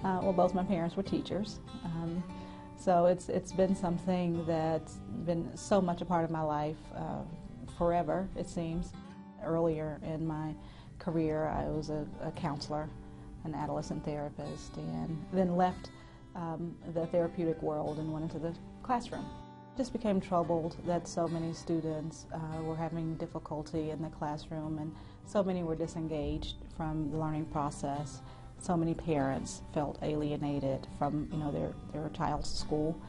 Well, both my parents were teachers. So it's been something that's been so much a part of my life forever, it seems. Earlier in my career, I was a counselor, an adolescent therapist, and then left the therapeutic world and went into the classroom. Just became troubled that so many students were having difficulty in the classroom, and so many were disengaged from the learning process. So many parents felt alienated from their child's school,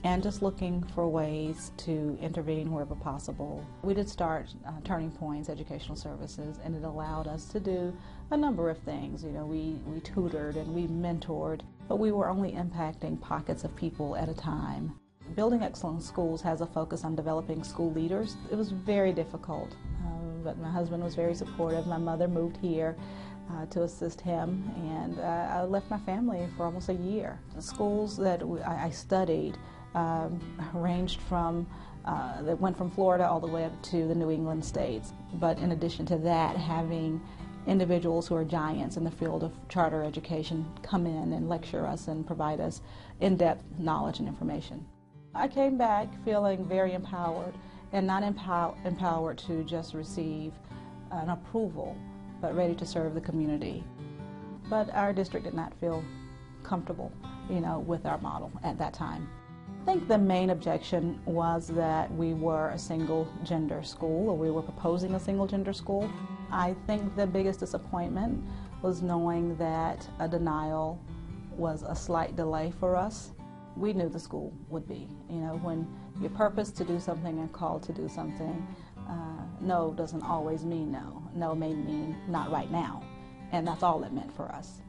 and just looking for ways to intervene wherever possible. We did start Turning Points Educational Services, and it allowed us to do a number of things. We tutored and we mentored, but we were only impacting pockets of people at a time. Building Excellent Schools has a focus on developing school leaders. It was very difficult, but my husband was very supportive. My mother moved here to assist him, and I left my family for almost a year. The schools that I studied ranged from, that went from Florida all the way up to the New England states. But in addition to that, having individuals who are giants in the field of charter education come in and lecture us and provide us in-depth knowledge and information. I came back feeling very empowered, and not empowered to just receive an approval, but ready to serve the community. But our district did not feel comfortable, with our model at that time. I think the main objection was that we were a single-gender school, or we were proposing a single-gender school. I think the biggest disappointment was knowing that a denial was a slight delay for us. We knew the school would be. When you're purposed to do something and called to do something, no doesn't always mean no. No may mean not right now, and that's all it meant for us.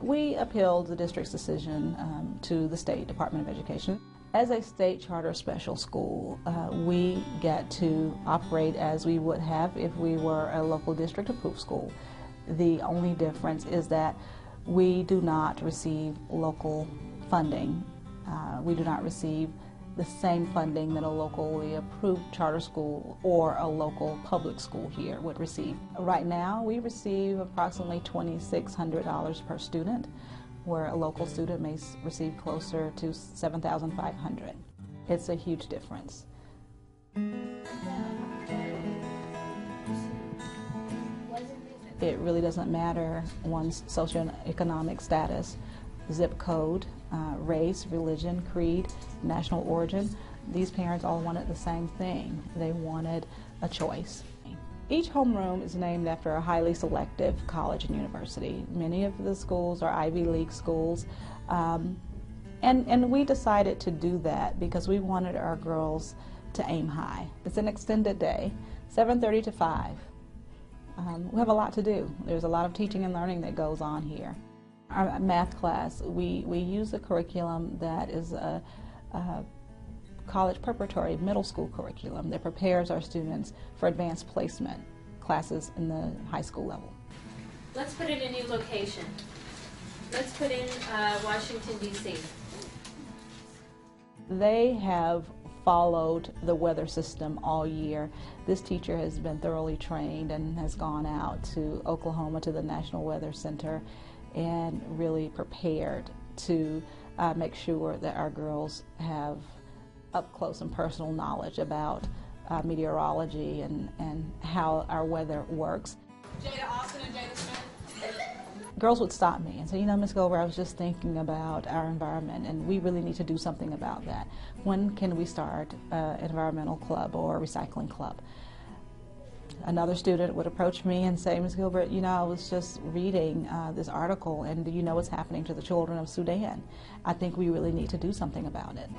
We appealed the district's decision to the State Department of Education. As a state charter special school, we get to operate as we would have if we were a local district approved school. The only difference is that we do not receive local funding. We do not receive the same funding that a locally approved charter school or a local public school here would receive. Right now, we receive approximately $2,600 per student, where a local student may receive closer to $7,500. It's a huge difference. It really doesn't matter one's socioeconomic status, zip code, race, religion, creed, national origin. These parents all wanted the same thing. They wanted a choice. Each homeroom is named after a highly selective college and university. Many of the schools are Ivy League schools, and we decided to do that because we wanted our girls to aim high. It's an extended day, 7:30 to 5. We have a lot to do. There's a lot of teaching and learning that goes on here. Our math class, we use a curriculum that is a college preparatory middle school curriculum that prepares our students for advanced placement classes in the high school level. Let's put in a new location. Let's put in Washington, D.C. They have followed the weather system all year. This teacher has been thoroughly trained and has gone out to Oklahoma to the National Weather Center and really prepared to make sure that our girls have up close and personal knowledge about meteorology and how our weather works. Jada Austin and Jada Smith. Girls would stop me and say, Ms. Gover, I was just thinking about our environment and we really need to do something about that. When can we start an environmental club or a recycling club? Another student would approach me and say, Ms. Gilbert, I was just reading this article, and do you know what's happening to the children of Sudan? I think we really need to do something about it.